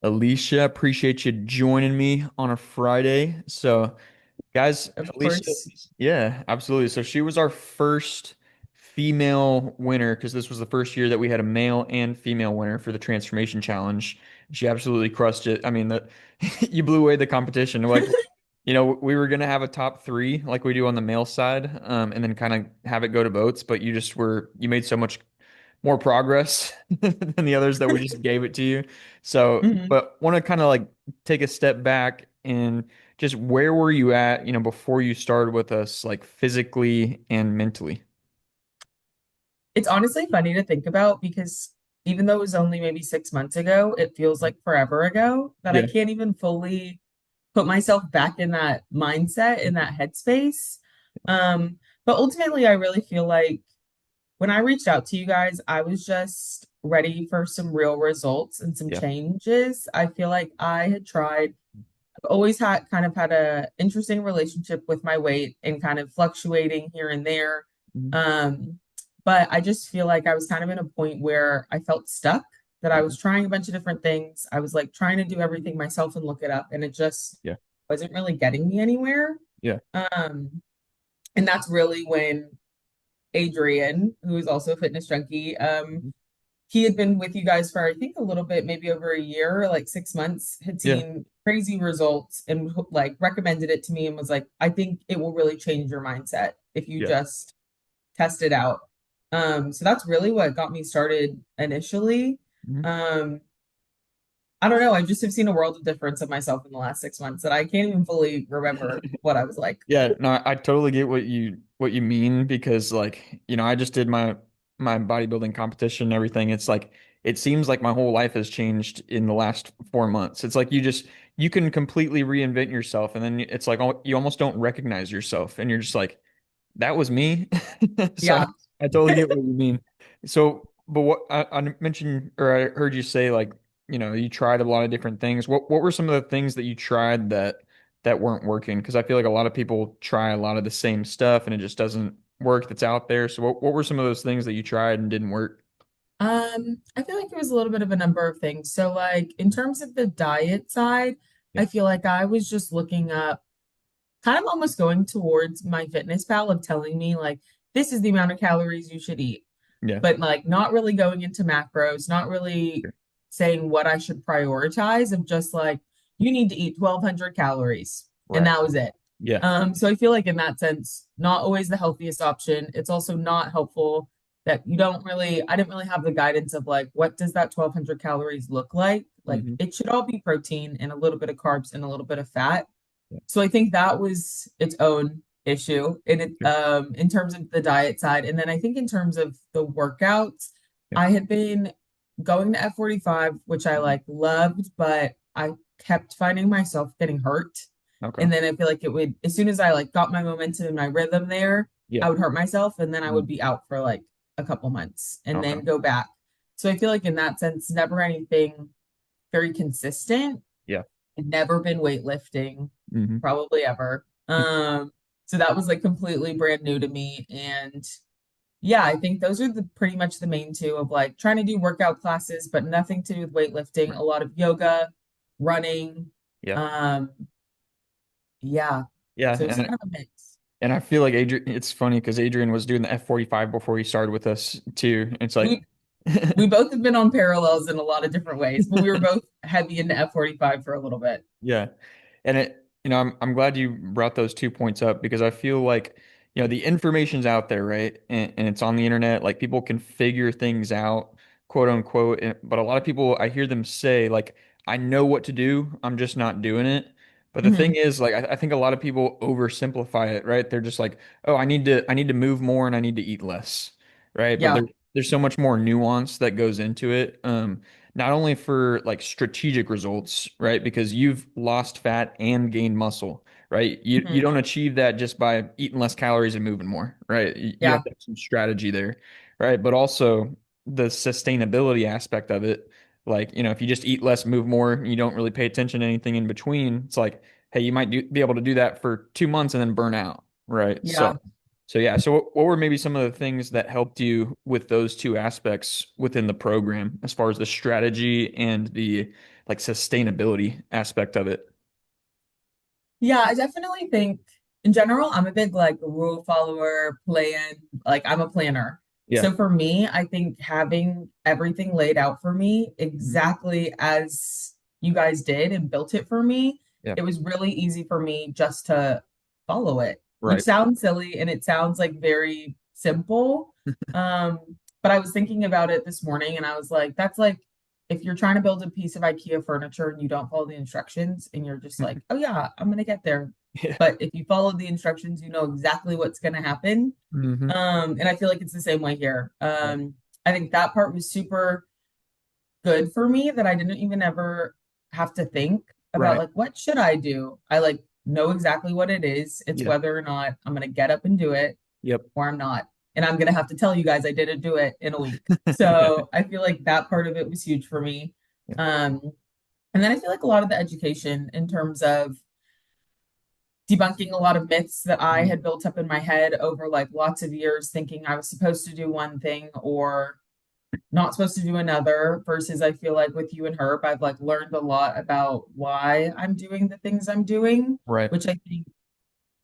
Alicia, appreciate you joining me on a Friday. So, guys, Of Alicia, course. yeah, absolutely. So she was our first female winner because this was the first year that we had a male and female winner for the transformation challenge. She absolutely crushed it. I mean, you blew away the competition. Like, we were gonna have a top three like we do on the male side, and then kind of have it go to votes, but you made so much more progress than the others that we just gave it to you. So, Mhm. but want to kind of like take a step back and just where were you at, before you started with us, like physically and mentally? It's honestly funny to think about because even though it was only maybe 6 months ago, it feels like forever ago that I Yeah. can't even fully put myself back in that mindset, in that headspace. But ultimately, I really feel like when I reached out to you guys, I was just ready for some real results and some Yeah. changes. I feel like I had tried, I've always had a interesting relationship with my weight and kind of fluctuating here and there. Mhm. Um, but I just feel like I was kind of in a point where I felt stuck, that I Okay. was trying a bunch of different things. I was like trying to do everything myself and look it up, and it just Yeah. wasn't really getting me anywhere. Yeah. Um, and that's really when Adrian, who is also a fitness junkie, Mhm. he had been with you guys for I think a little bit, maybe over a year, like 6 months, had Yeah. seen crazy results and like recommended it to me and was like, I think it will really change your mindset if you Yeah. just test it out. So that's really what got me started initially. Mhm. Um, I don't know, I just have seen a world of difference of myself in the last 6 months that I can't even fully remember what I was like. Yeah, no, I totally get what you mean because like, I just did my bodybuilding competition and everything. It's like it seems like my whole life has changed in the last 4 months. It's like you can completely reinvent yourself and then it's like you almost don't recognize yourself and you're just like that was me. So Yeah. I totally get what you mean. So, but what I mentioned or I heard you say like, you tried a lot of different things. What were some of the things that you tried that weren't working? Because I feel like a lot of people try a lot of the same stuff and it just doesn't work that's out there. So what were some of those things that you tried and didn't work? I feel like it was a little bit of a number of things. So, like in terms of the diet side, Yeah. I feel like I was just looking up, kind of almost going towards my fitness pal of telling me like this is the amount of calories you should eat, Yeah. but like not really going into macros, not really saying what I should prioritize, of just like you need to eat 1,200 calories, and Right. that was it. Yeah. So I feel like in that sense, not always the healthiest option. It's also not helpful that you don't really, I didn't really have the guidance of like, what does that 1,200 calories look like? Like Hmm. it should all be protein and a little bit of carbs and a little bit of fat. So I think that was its own issue in terms of the diet side. And then I think in terms of the workouts, Yeah. I had been going to F45, which I Mhm. like loved, but I kept finding myself getting hurt. Okay. And then I feel like it would, as soon as I like got my momentum and my rhythm there, Yeah. I would hurt myself and then I would Mhm. be out for like a couple months and Okay. then go back. So I feel like in that sense, never anything very consistent. Yeah. I'd never been weightlifting, Hmm. probably ever. So that was like completely brand new to me. And yeah, I think those are the pretty much the main two of like trying to do workout classes, but nothing to do with weightlifting, Right. a lot of yoga, running. Yeah. Um, yeah. Yeah. So it's kind of a mix. And I feel like Adrian, it's funny because Adrian was doing the F45 before he started with us too. It's like, We we both have been on parallels in a lot of different ways, but we were both heavy into F45 for a little bit. yeah. And I'm glad you brought those 2 points up because I feel like, the information's out there, right? And it's on the internet. Like people can figure things out, quote unquote. But a lot of people, I hear them say, like, I know what to do, I'm just not doing it. But the thing Hmm. is, like, I think a lot of people oversimplify it, right? They're just like, oh, I need to move more and I need to eat less, right? But Yeah. there's so much more nuance that goes into it. Not only for like strategic results, right? Because you've lost fat and gained muscle, right? You Hmm. don't achieve that just by eating less calories and moving more, right? You have Yeah. to have some strategy there, right? But also the sustainability aspect of it, like, if you just eat less, move more, and you don't really pay attention to anything in between, it's like, hey, you might be able to do that for 2 months and then burn out, right? So Yeah. So yeah, so what were maybe some of the things that helped you with those two aspects within the program as far as the strategy and the like sustainability aspect of it? Yeah, I definitely think in general, I'm a big like rule follower, plan, like I'm a planner. Yeah. So for me, I think having everything laid out for me Mhm. exactly as you guys did and built it for me, Yeah. it was really easy for me just to follow it, which Right. sounds silly and it sounds like very simple. Um, but I was thinking about it this morning and I was like, that's like if you're trying to build a piece of IKEA furniture and you don't follow the instructions and you're just like, oh yeah, I'm gonna get there. Yeah. But if you follow the instructions, you know exactly what's gonna happen. Hmm. And I feel like it's the same way here. I think that part was super good for me that I didn't even ever have to think about Right. like what should I do? I like know exactly what it is. It's Yeah. whether or not I'm gonna get up and do it Yep. or I'm not. And I'm gonna have to tell you guys I didn't do it in a week. Yeah. So I feel like that part of it was huge for me. Yeah. Um, and then I feel like a lot of the education in terms of debunking a lot of myths that I Mhm. had built up in my head over like lots of years, thinking I was supposed to do one thing or not supposed to do another, versus I feel like with you and Herb, I've like learned a lot about why I'm doing the things I'm doing, Right. which I think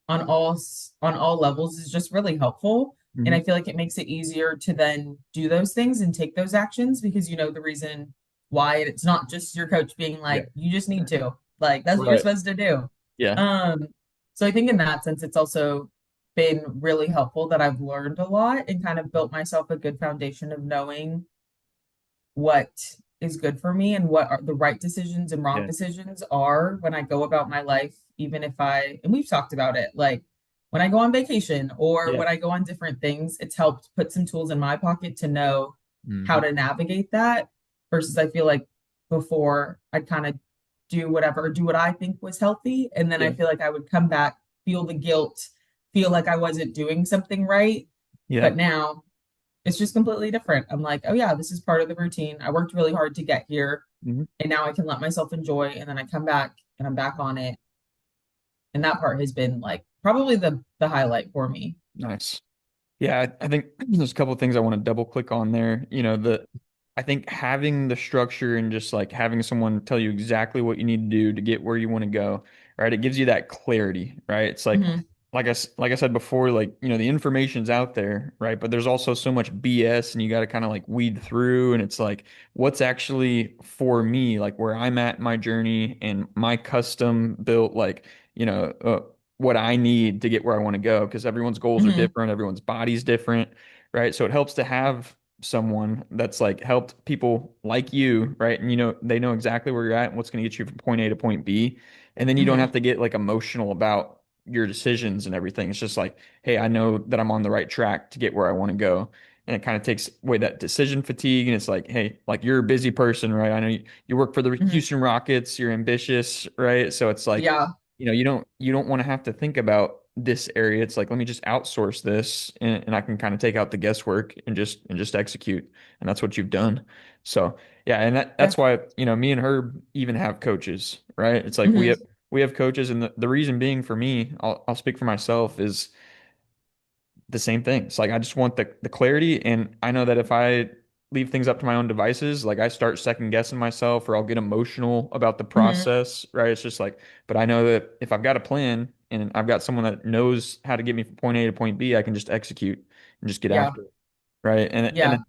on all levels is just really helpful. And Hmm. I feel like it makes it easier to then do those things and take those actions because you know the reason why. And it's not just your coach being Yeah. like, you just need to. Like that's what you're Right. supposed to do. Yeah. Um, so I think in that sense, it's also been really helpful that I've learned a lot and kind of built myself a good foundation of knowing what is good for me and what are the right decisions and wrong Yeah. decisions are when I go about my life, even if and we've talked about it, like when I go on vacation or Yeah. when I go on different things, it's helped put some tools in my pocket to know how Hmm. to navigate that versus I feel like before I'd kind of do what I think was healthy. And then I Yeah. feel like I would come back, feel the guilt, feel like I wasn't doing something right. Yeah. But now it's just completely different. I'm like, oh yeah, this is part of the routine. I worked really hard to get here, Hmm. and now I can let myself enjoy. And then I come back and I'm back on it. And that part has been like probably the highlight for me. Nice. Yeah, I think there's a couple of things I want to double click on there. I think having the structure and just like having someone tell you exactly what you need to do to get where you want to go, right? It gives you that clarity, right? It's Hmm. like I said before, like, the information's out there, right? But there's also so much BS and you got to kind of like weed through and it's like what's actually for me, like where I'm at in my journey and my custom built like, you know, uh, what I need to get where I want to go because everyone's goals are Hmm. different, everyone's body's different, right? So it helps to have someone that's like helped people like you, right? And they know exactly where you're at and what's going to get you from point A to point B. And then you don't have Hmm. to get like emotional about your decisions and everything. It's just like, hey, I know that I'm on the right track to get where I want to go. And it kind of takes away that decision fatigue. And it's like, hey, like you're a busy person, right? I know you work for the Hmm. Houston Rockets, you're ambitious, right? So it's like, Yeah. you don't want to have to think about this area. It's like, let me just outsource this and I can kind of take out the guesswork and just execute. And that's what you've done. So yeah, and Yeah. that's why, me and Herb even have coaches, right? It's like we have Hmm. we have coaches and the reason being for me, I'll speak for myself is the same thing. It's like I just want the clarity, and I know that if I leave things up to my own devices, like I start second guessing myself, or I'll get emotional about the Hmm. process, right? It's just like, but I know that if I've got a plan and I've got someone that knows how to get me from point A to point B, I can just execute and just get Yeah. after it, right? Yeah.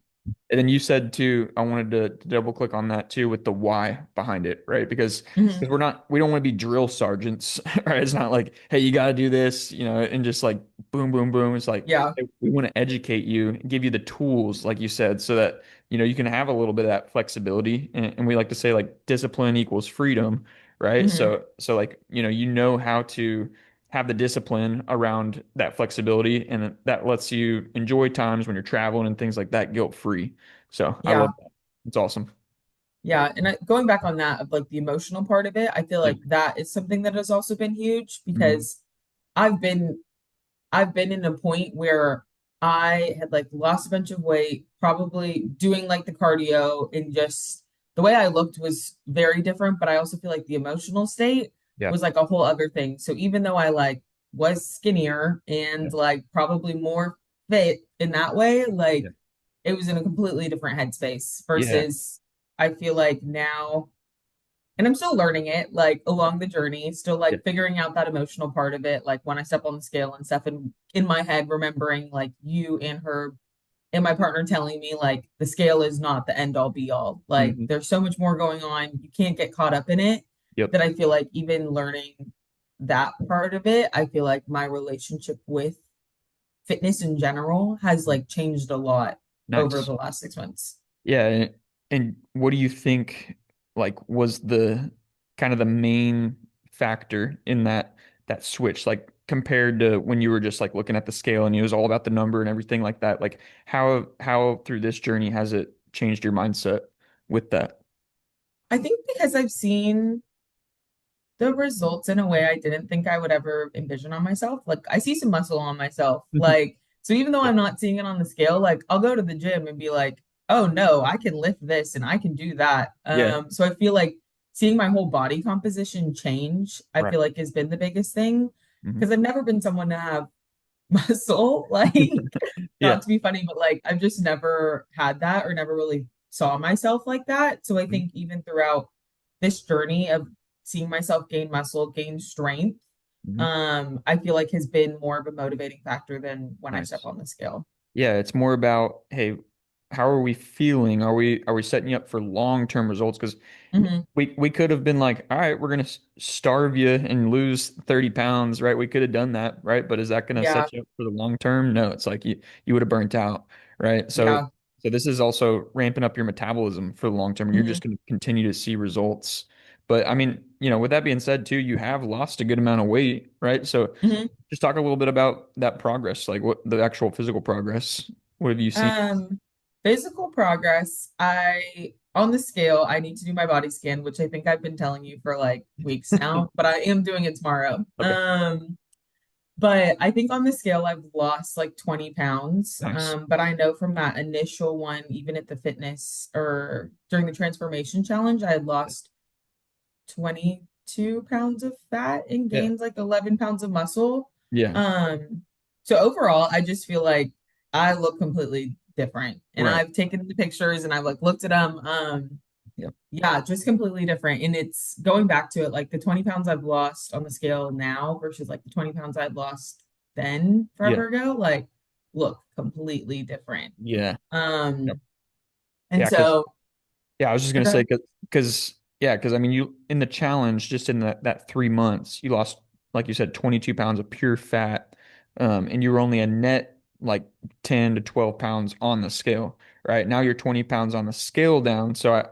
And then you said too, I wanted to double click on that too with the why behind it, right? Because Hmm. we don't want to be drill sergeants, right? It's not like, hey, you got to do this, and just like boom, boom, boom. It's like Yeah. hey, we want to educate you, give you the tools, like you said, so that you can have a little bit of that flexibility. And we like to say like discipline equals freedom, right? Hmm. So like you know how to have the discipline around that flexibility, and that lets you enjoy times when you're traveling and things like that guilt free. So I love Yeah. that. It's awesome. Yeah. And going back on that of like the emotional part of it, I feel Yeah. like that is something that has also been huge Mhm. because I've been I've been in a point where I had like lost a bunch of weight, probably doing like the cardio and just the way I looked was very different, but I also feel like the emotional state Yeah. was like a whole other thing. So even though I like was skinnier Yeah. and like probably more fit in that way, Yeah. like it was in a completely different headspace Yeah. versus I feel like now, and I'm still learning it, like along the journey, still Yeah. like figuring out that emotional part of it, like when I step on the scale and stuff, and in my head, remembering like you and her and my partner telling me like the scale is not the end all be all. Like Hmm. there's so much more going on. You can't get caught up in it. Yep. That I feel like even learning that part of it, I feel like my relationship with fitness in general has like changed a lot over Nice. the last 6 months. Yeah, and what do you think like was the kind of the main factor in that switch, like compared to when you were just like looking at the scale and it was all about the number and everything like that? Like how through this journey has it changed your mindset with that? I think because I've seen the results in a way I didn't think I would ever envision on myself. Like I see some muscle on myself. Like so even though Yeah. I'm not seeing it on the scale, like I'll go to the gym and be like, "Oh no, I can lift this and I can do that." Yeah. So I feel like seeing my whole body composition change, I Right. feel like has been the biggest thing Hmm. because I've never been someone to have muscle. Like Yeah. not to be funny, but like I've just never had that or never really saw myself like that. So I Mhm. think even throughout this journey of seeing myself gain muscle, gain strength, Mhm. I feel like has been more of a motivating factor than when I step Nice. on the scale. Yeah, it's more about, hey, how are we feeling? Are we setting you up for long-term results? Because Hmm. we could have been like, all right, we're gonna starve you and lose 30 pounds, right? We could have done that, right? But is that gonna Yeah, set you up for the long term? No, it's like you would have burnt out, right? So yeah. so this is also ramping up your metabolism for the long term. You're Hmm. just gonna continue to see results. But I mean, with that being said, too, you have lost a good amount of weight, right? So Hmm. just talk a little bit about that progress, like what the actual physical progress. What have you seen? Um, Physical progress. I on the scale, I need to do my body scan, which I think I've been telling you for like weeks now, but I am doing it tomorrow. Okay, But I think on the scale, I've lost like 20 pounds. nice. But I know from that initial one, even at the fitness or during the transformation challenge, I had lost 22 pounds of fat and Yeah, gained like 11 pounds of muscle. yeah, Um, so overall, I just feel like I look completely different. And right. I've taken the pictures and I've like looked at them. Yeah, Yeah, just completely different. And it's going back to it, like the 20 pounds I've lost on the scale now versus like the 20 pounds I'd lost then yeah, forever ago, like look completely different. yeah. Yep. Um, and Yeah, because so yeah, I was just gonna say okay. because yeah, because I mean you in the challenge just in that 3 months you lost like you said 22 pounds of pure fat, and you were only a net like 10 to 12 pounds on the scale. Right now you're 20 pounds on the scale down, so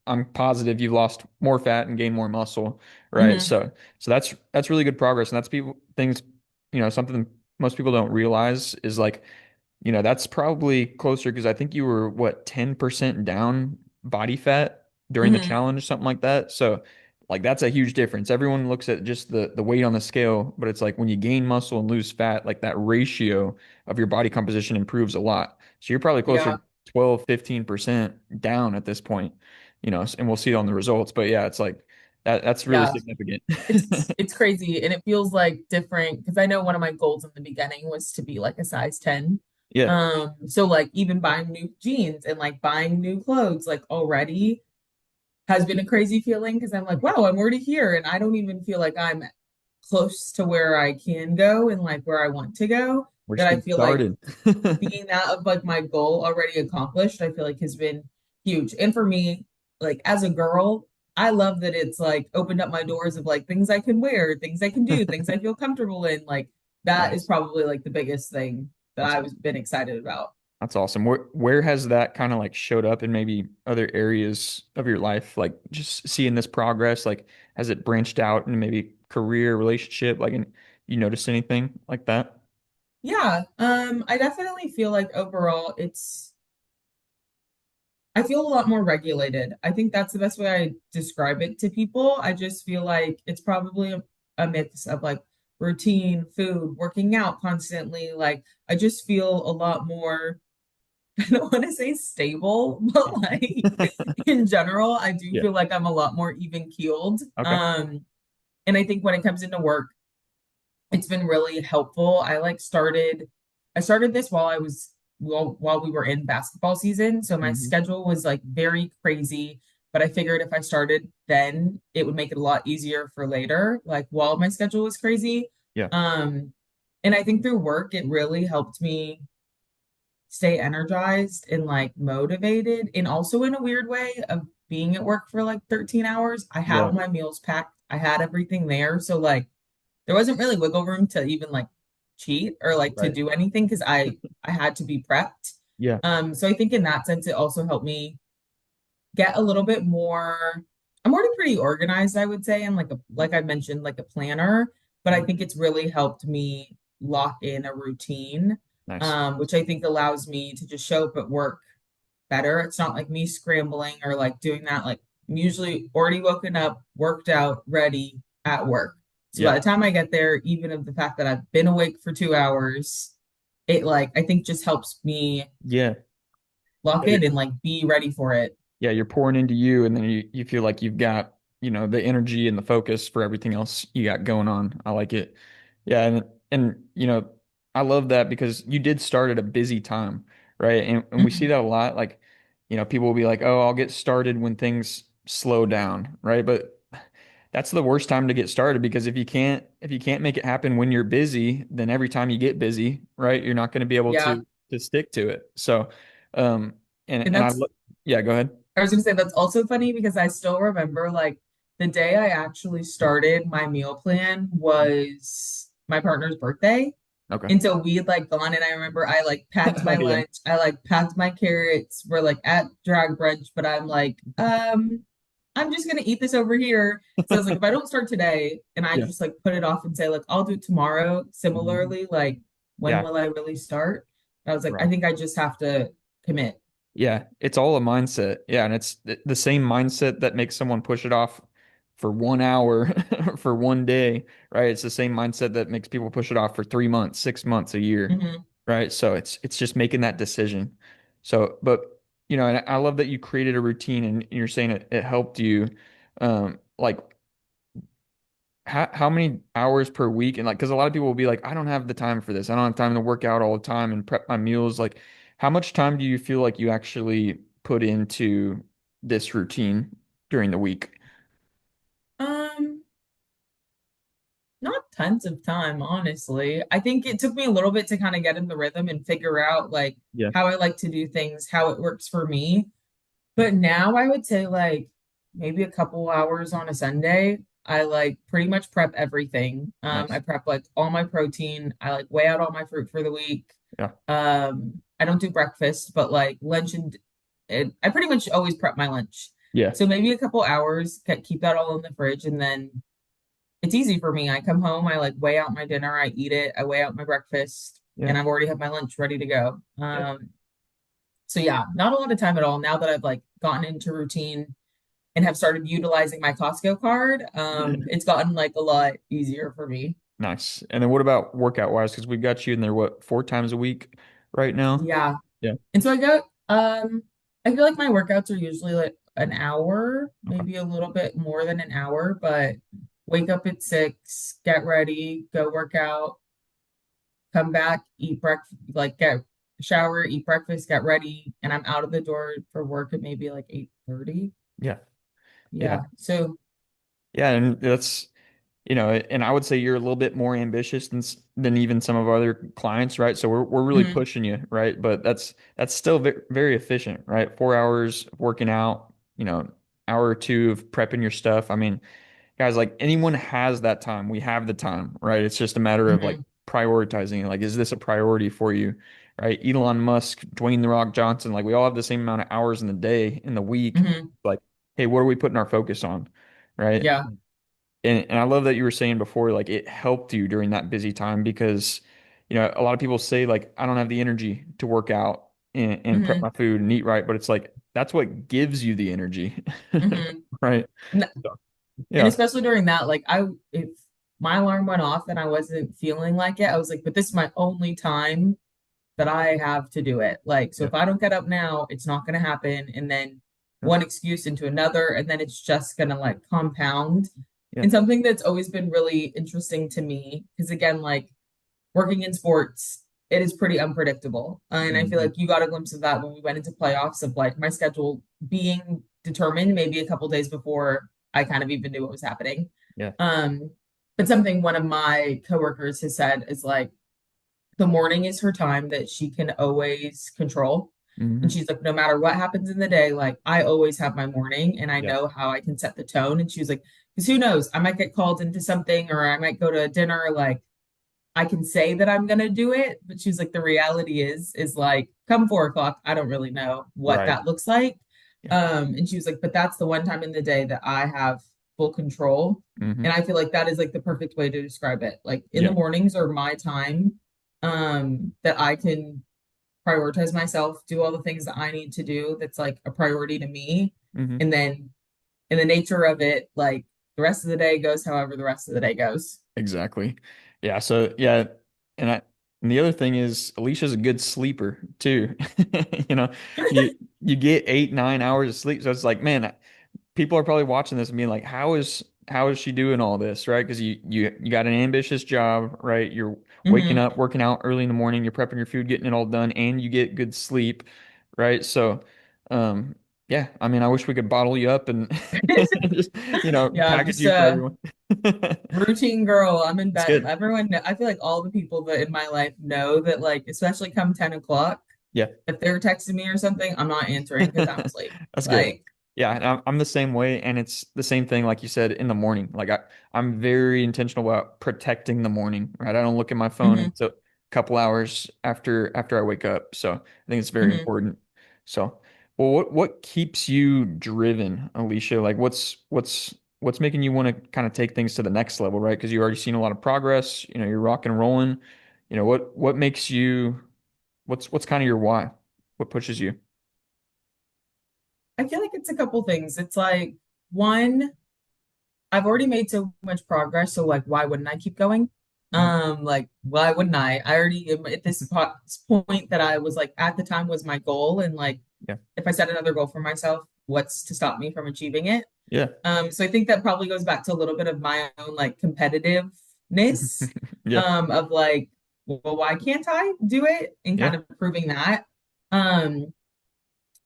I'm positive you've lost more fat and gained more muscle. Right, Hmm. so that's really good progress, and that's people things something most people don't realize is like that's probably closer because I think you were what 10% down body fat during the Hmm. challenge, something like that. So like that's a huge difference. Everyone looks at just the weight on the scale, but it's like when you gain muscle and lose fat, like that ratio of your body composition improves a lot. So you're probably closer Yeah. to 12, 15% down at this point, and we'll see it on the results. But yeah, it's like that's really Yeah. significant. It's crazy and it feels like different because I know one of my goals in the beginning was to be like a size 10. Yeah. So like even buying new jeans and like buying new clothes like already has been a crazy feeling because I'm like, wow, I'm already here and I don't even feel like I'm close to where I can go and like where I want to go. We're That just I getting feel like started. seeing that of like my goal already accomplished, I feel like has been huge. And for me, like as a girl, I love that it's like opened up my doors of like things I can wear, things I can do, things I feel comfortable in. Like that is Nice. probably like the biggest thing that That's I've awesome. been excited about. That's awesome. Where has that kind of like showed up in maybe other areas of your life? Like just seeing this progress, like has it branched out into maybe career, relationship, like you noticed anything like that? Yeah, I definitely feel like overall I feel a lot more regulated. I think that's the best way I describe it to people. I just feel like it's probably a mix of like routine, food, working out constantly. Like I just feel a lot more, I don't want to say stable, but like in general, I do Yeah. feel like I'm a lot more even keeled. Okay. And I think when it comes into work, it's been really helpful. I started this while while we were in basketball season, so my Hmm. schedule was like very crazy, but I figured if I started then, it would make it a lot easier for later, like while my schedule was crazy. Yeah. Um, and I think through work it really helped me stay energized and like motivated, and also in a weird way of being at work for like 13 hours. I had Yeah. all my meals packed. I had everything there. So like there wasn't really wiggle room to even like cheat or like to Right. do anything because I had to be prepped. Yeah. So I think in that sense it also helped me get a little bit more. I'm already pretty organized, I would say, and like I mentioned, like a planner, but I Mhm. think it's really helped me lock in a routine, Nice. which I think allows me to just show up at work better. It's not like me scrambling or like doing that. Like I'm usually already woken up, worked out, ready at work. So by Yeah. the time I get there, even of the fact that I've been awake for 2 hours, it like I think just helps me Yeah. lock Yeah. in and like be ready for it. Yeah, you're pouring into you, and then you feel like you've got, the energy and the focus for everything else you got going on. I like it. Yeah, and I love that because you did start at a busy time, right? And we see Mhm. that a lot. Like, people will be like, "Oh, I'll get started when things slow down," right? But that's the worst time to get started because if you can't make it happen when you're busy, then every time you get busy, right, you're not going to be able Yeah. to stick to it. So, um, and And and I that's look, yeah, go ahead. I was gonna say that's also funny because I still remember like the day I actually started my meal plan was my partner's birthday. Okay. And so we had like gone and I remember I like packed my Yeah. lunch, I like packed my carrots. We're like at drag brunch, but I'm like, I'm just gonna eat this over here. So I was like, if I don't start today and I Yeah. just like put it off and say, like, I'll do it tomorrow, Mhm. similarly, like when Yeah. will I really start? I was like, I Right. think I just have to commit. Yeah. It's all a mindset. Yeah. And it's the same mindset that makes someone push it off for 1 hour for one day, right? It's the same mindset that makes people push it off for 3 months, 6 months, a year, Hmm. right? So it's just making that decision. So, but and I love that you created a routine and you're saying it helped you. Like how many hours per week? And like, because a lot of people will be like, I don't have the time for this. I don't have time to work out all the time and prep my meals. Like, how much time do you feel like you actually put into this routine during the week? Um, Not tons of time, honestly. I think it took me a little bit to kind of get in the rhythm and figure out like Yeah. how I like to do things, how it works for me. But now I would say like maybe a couple hours on a Sunday. I like pretty much prep everything. I Nice. prep like all my protein. I like weigh out all my fruit for the week. Yeah. I don't do breakfast, but like lunch I pretty much always prep my lunch. Yeah. So maybe a couple hours, keep that all in the fridge, and then it's easy for me. I come home, I like weigh out my dinner, I eat it, I weigh out my breakfast, Yeah. and I've already have my lunch ready to go. Yeah. So yeah, not a lot of time at all. Now that I've like gotten into routine and have started utilizing my Costco card, it's gotten like a lot easier for me. Nice. And then what about workout wise? Because we've got you in there, what, 4 times a week right now? Yeah. Yeah. And so I feel like my workouts are usually like an hour, Okay. maybe a little bit more than an hour, but wake up at 6, get ready, go work out, come back, eat breakfast, like get shower, eat breakfast, get ready, and I'm out of the door for work at maybe like 8:30. Yeah. Yeah. Yeah. So, Yeah. And and I would say you're a little bit more ambitious than even some of our other clients, right? So we're really mhm, pushing you, right? But that's still very efficient, right? 4 hours of working out, hour or two of prepping your stuff. I mean, guys, like anyone has that time. We have the time, right? It's just a matter of like mhm, prioritizing it. Like, is this a priority for you, right? Elon Musk, Dwayne The Rock Johnson, like we all have the same amount of hours in the day, in the week. mhm, Like, hey, what are we putting our focus on, right? yeah, And I love that you were saying before, like it helped you during that busy time because, a lot of people say like, I don't have the energy to work out and prep mhm, my food and eat right, but it's like that's what gives you the energy, mhm. right? N- So, And yeah, especially during that, like if my alarm went off and I wasn't feeling like it, I was like, but this is my only time that I have to do it. Like, so yeah, if I don't get up now, it's not going to happen. And then yeah, one excuse into another, and then it's just going to like compound. Yeah. And something that's always been really interesting to me, because again, like working in sports, it is pretty unpredictable. And I feel Hmm. like you got a glimpse of that when we went into playoffs of like my schedule being determined maybe a couple days before I kind of even knew what was happening. Yeah. Um, but something one of my coworkers has said is like the morning is her time that she can always control. And Hmm. she's like, no matter what happens in the day, like I always have my morning and I Yeah. know how I can set the tone. And she was like, because who knows, I might get called into something or I might go to a dinner. Like I can say that I'm gonna do it, but she's like, the reality is like, come 4 o'clock, I don't really know what Right. that looks like. Yeah. And she was like, but that's the one time in the day that I have full control. Hmm. And I feel like that is like the perfect way to describe it. Like in the Yeah. mornings are my time, that I can prioritize myself, do all the things that I need to do that's like a priority to me. Hmm. And then in the nature of it, like the rest of the day goes however the rest of the day goes. Exactly. Yeah. So yeah, and I and the other thing is Alicia's a good sleeper too. You know, you get 8, 9 hours of sleep. So it's like, man, people are probably watching this and being like, how is she doing all this, right? Because you got an ambitious job, right? You're waking Hmm. up, working out early in the morning, you're prepping your food, getting it all done, and you get good sleep, right? So, um, yeah, I mean, I wish we could bottle you up and just, Yeah, I'm package just you for a everyone. routine girl. I'm in It's bed. good. Everyone, I feel like all the people that in my life know that, like, especially come 10 o'clock, Yeah. if they're texting me or something, I'm not answering because I'm asleep. That's good. Like, Yeah, and I'm the same way, and it's the same thing, like you said, in the morning. Like I'm very intentional about protecting the morning, right? I don't look at my phone hmm until a couple hours after I wake up. So I think it's very hmm important. So, well, what keeps you driven, Alicia? Like what's making you want to kind of take things to the next level, right? Because you already seen a lot of progress. You're rock and rolling. What makes you? What's kind of your why? What pushes you? I feel like it's a couple things. It's like, one, I've already made so much progress, so like, why wouldn't I keep going? Mhm. Like, why wouldn't I? I already am at this point that I was like, at the time was my goal, and like, Yeah. if I set another goal for myself, what's to stop me from achieving it? Yeah. So I think that probably goes back to a little bit of my own like competitiveness, Yeah. of like, well, why can't I do it? And kind Yeah. of proving that. Um,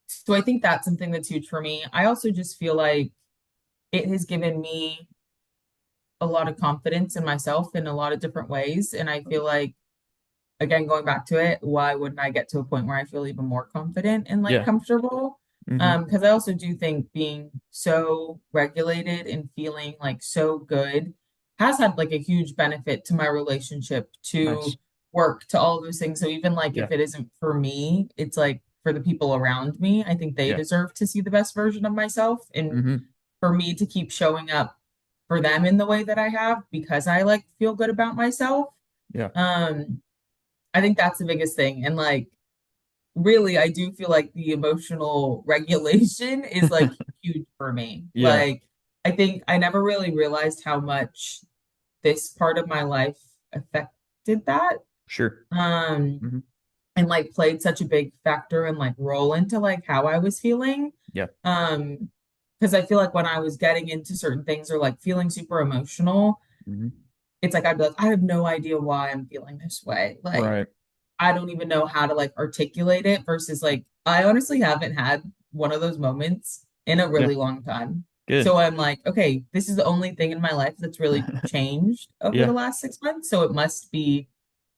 so I think that's something that's huge for me. I also just feel like it has given me a lot of confidence in myself in a lot of different ways. And I feel like, again, going back to it, why wouldn't I get to a point where I feel even more confident and like Yeah. comfortable? Hmm. Because I also do think being so regulated and feeling like so good has had like a huge benefit to my relationship, Nice. to work, to all of those things. So even like Yeah. if it isn't for me, it's like for the people around me, I think they Yeah. deserve to see the best version of myself. And Hmm. for me to keep showing up for them in the way that I have because I like feel good about myself. Yeah. Um, I think that's the biggest thing. And like, really, I do feel like the emotional regulation is like huge for me. Yeah. Like, I think I never really realized how much this part of my life affected that. Sure. Um, Hmm. and like played such a big factor and like role into like how I was feeling. Yeah. Um, because I feel like when I was getting into certain things or like feeling super emotional, Hmm. it's like I'd be like, I have no idea why I'm feeling this way. Like, Right. I don't even know how to like articulate it versus like I honestly haven't had one of those moments in a Yeah. really long time. Good. So I'm like, okay, this is the only thing in my life that's really changed over the Yeah. last 6 months. So it must be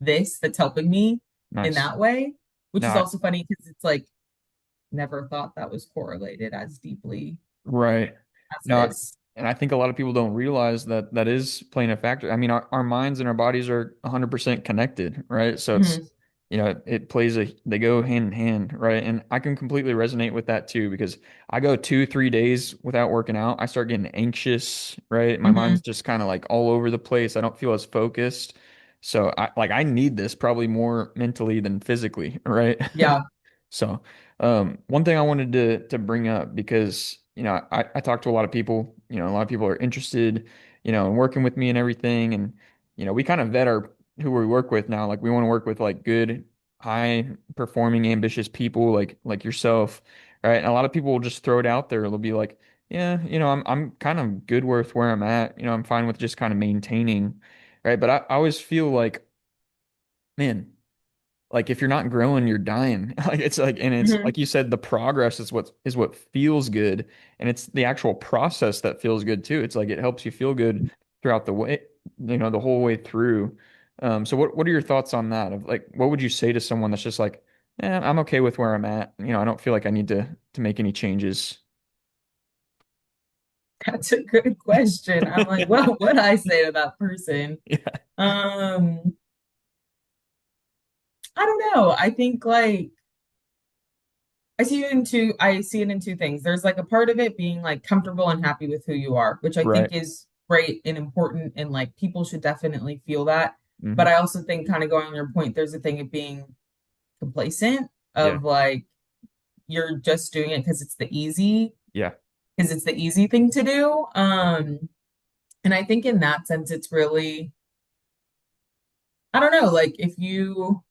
this that's helping me in Nice. that way, which No, is also funny because it's like never thought that was correlated as deeply right. as it No, is. and I think a lot of people don't realize that that is playing a factor. I mean, our minds and our bodies are 100% connected, right? So Mhm. it plays they go hand in hand, right? And I can completely resonate with that too, because I go 2, 3 days without working out. I start getting anxious, right? My mind's Mhm. just kind of like all over the place. I don't feel as focused. So I need this probably more mentally than physically, right? Yeah. So, one thing I wanted to bring up because I talk to a lot of people. A lot of people are interested, in working with me and everything, and we kind of vet our who we work with now. Like we want to work with like good, high performing, ambitious people like yourself, right? And a lot of people will just throw it out there. They'll be like, yeah, I'm kind of good with where I'm at. I'm fine with just kind of maintaining, right? But I always feel like, man, like if you're not growing, you're dying. Like it's like, and it's Hmm. like you said, the progress is what feels good, and it's the actual process that feels good too. It's like it helps you feel good throughout the way, the whole way through. So what are your thoughts on that? Of like, what would you say to someone that's just like, I'm okay with where I'm at. I don't feel like I need to make any changes. That's a good question. I'm like, what would I say to that person? Yeah, Um, I don't know. I think like I see it in two things. There's like a part of it being like comfortable and happy with who you are, which I right. think is great and important and like people should definitely feel that. But Hmm. I also think kind of going on your point, there's a thing of being complacent Yeah, of like you're just doing it yeah, because it's the easy thing to do. And I think in that sense it's really I don't know, like if you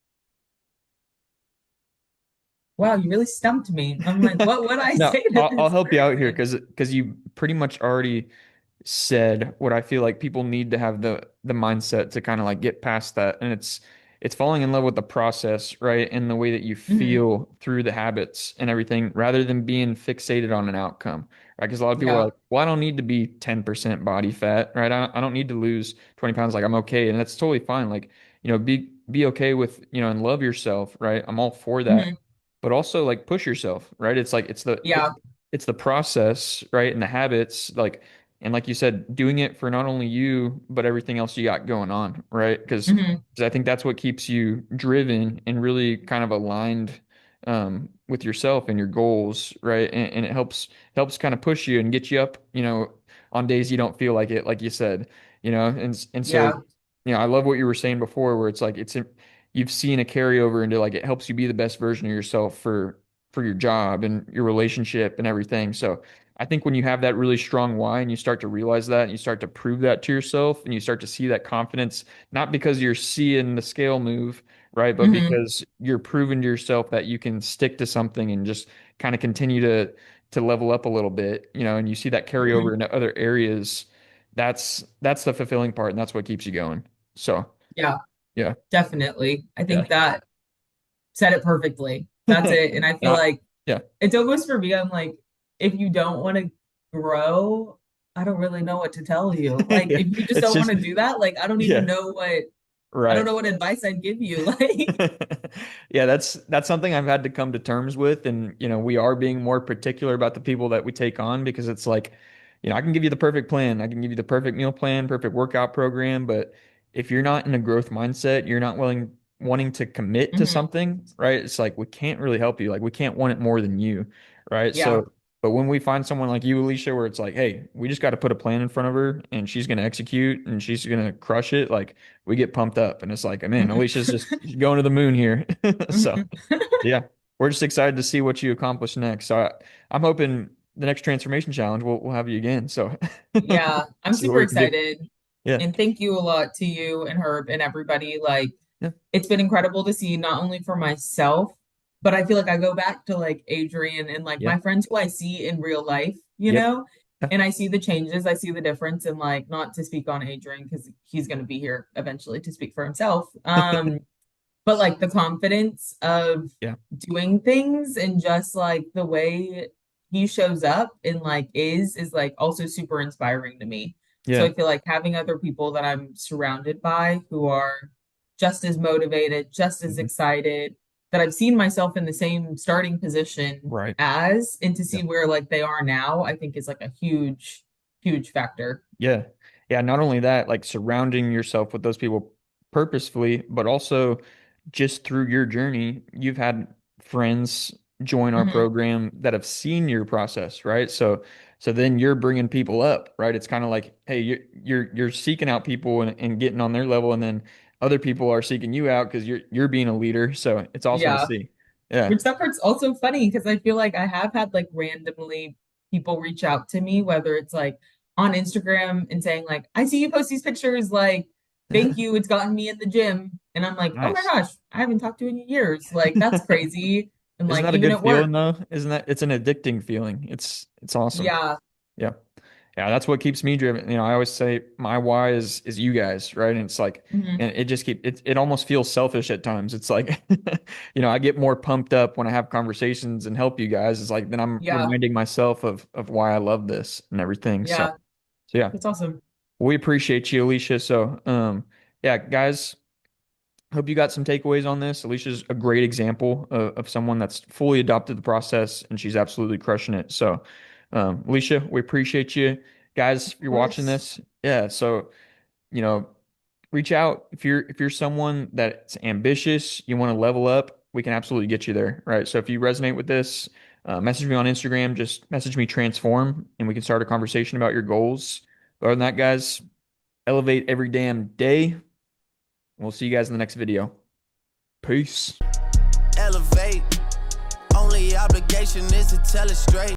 wow, you really stumped me. I'm like, what would I No, say to I'll this help you out here person? because you pretty much already said what I feel like people need to have the mindset to kind of like get past that, and it's falling in love with the process, right? And the way that you Hmm. feel through the habits and everything, rather than being fixated on an outcome, right? Because a lot of people are Yeah. like, well, I don't need to be 10% body fat, right? I don't need to lose 20 pounds, like I'm okay, and that's totally fine. Like, be okay with, and love yourself, right? I'm all for that, Hmm. but also like push yourself, right? It's like Yeah. it's the process, right? And the habits, like, and like you said, doing it for not only you, but everything else you got going on, right? Because Hmm. I think that's what keeps you driven and really kind of aligned with yourself and your goals, right? And it helps kind of push you and get you up, on days you don't feel like it, like you said, and so, Yeah. I love what you were saying before, where it's like you've seen a carryover into like it helps you be the best version of yourself for your job and your relationship and everything. So I think when you have that really strong why and you start to realize that and you start to prove that to yourself and you start to see that confidence, not because you're seeing the scale move, right? But Hmm. because you're proving to yourself that you can stick to something and just kind of continue to level up a little bit, and you see that carry over Hmm. into other areas. That's the fulfilling part and that's what keeps you going. So Yeah, yeah, definitely. I yeah. think that said it perfectly. That's it. And I feel Uh, like yeah. it's almost for me, I'm like, if you don't want to grow, I don't really know what to tell you. Like, Yeah. if you just It's don't want just to do that, like, yeah, I don't right. know what advice I'd give you. Like, Yeah, that's something I've had to come to terms with, and we are being more particular about the people that we take on because it's like, I can give you the perfect plan, I can give you the perfect meal plan, perfect workout program, but if you're not in a growth mindset, you're not wanting to commit to mhm, something, right? It's like we can't really help you, like we can't want it more than you, right? yeah. So, but when we find someone like you, Alicia, where it's like, hey, we just got to put a plan in front of her, and she's gonna execute, and she's gonna crush it, like we get pumped up and it's like, man, Mhm, Alicia's just going to the moon here. So mhm. yeah, we're just excited to see what you accomplish next. So I'm hoping the next transformation challenge we'll have you again. So Yeah, I'm see what super we can do. excited. Yeah. And thank you a lot to you and Herb and everybody. Like, Yeah. it's been incredible to see not only for myself, but I feel like I go back to like Adrian and like Yeah. my friends who I see in real life, Yep. Yeah. and I see the changes, I see the difference, and like not to speak on Adrian because he's going to be here eventually to speak for himself. But like the confidence of Yeah. doing things and just like the way he shows up and like is like also super inspiring to me. So Yeah. I feel like having other people that I'm surrounded by who are just as motivated, just as Mhm. excited, that I've seen myself in the same starting position Right. as, and to Yeah. see where like they are now, I think is like a huge, huge factor. Yeah. Yeah. Not only that, like surrounding yourself with those people purposefully, but also just through your journey, you've had friends join our Hmm. program that have seen your process, right? So then you're bringing people up, right? It's kind of like, hey, you're seeking out people and getting on their level, and then other people are seeking you out because you're being a leader. So it's awesome to Yeah. see. Yeah. Which that part's also funny because I feel like I have had like randomly people reach out to me, whether it's like on Instagram and saying like, I see you post these pictures, like, thank you, it's gotten me in the gym. And I'm like, oh my Nice. gosh, I haven't talked to you in years. Like, that's crazy. And Isn't like that a even good at feeling work, though? Isn't that it's an addicting feeling? It's awesome. yeah. Yeah. Yeah, that's what keeps me driven. I always say my why is you guys, right? And it's like, Hmm. and it almost feels selfish at times. It's like, I get more pumped up when I have conversations and help you guys. It's like then I'm Yeah, reminding myself of why I love this and everything. yeah, So yeah, that's awesome. we appreciate you, Alicia. So yeah, guys, hope you got some takeaways on this. Alicia's a great example of someone that's fully adopted the process and she's absolutely crushing it. So, Alicia, we appreciate you. Guys, Of if you're watching course. this, yeah, so, you know, reach out if you're someone that's ambitious, you want to level up, we can absolutely get you there, right? So if you resonate with this, message me on Instagram, just message me transform and we can start a conversation about your goals. Other than that, guys, elevate every damn day. We'll see you guys in the next video. Peace. Elevate. Only obligation is to tell it straight.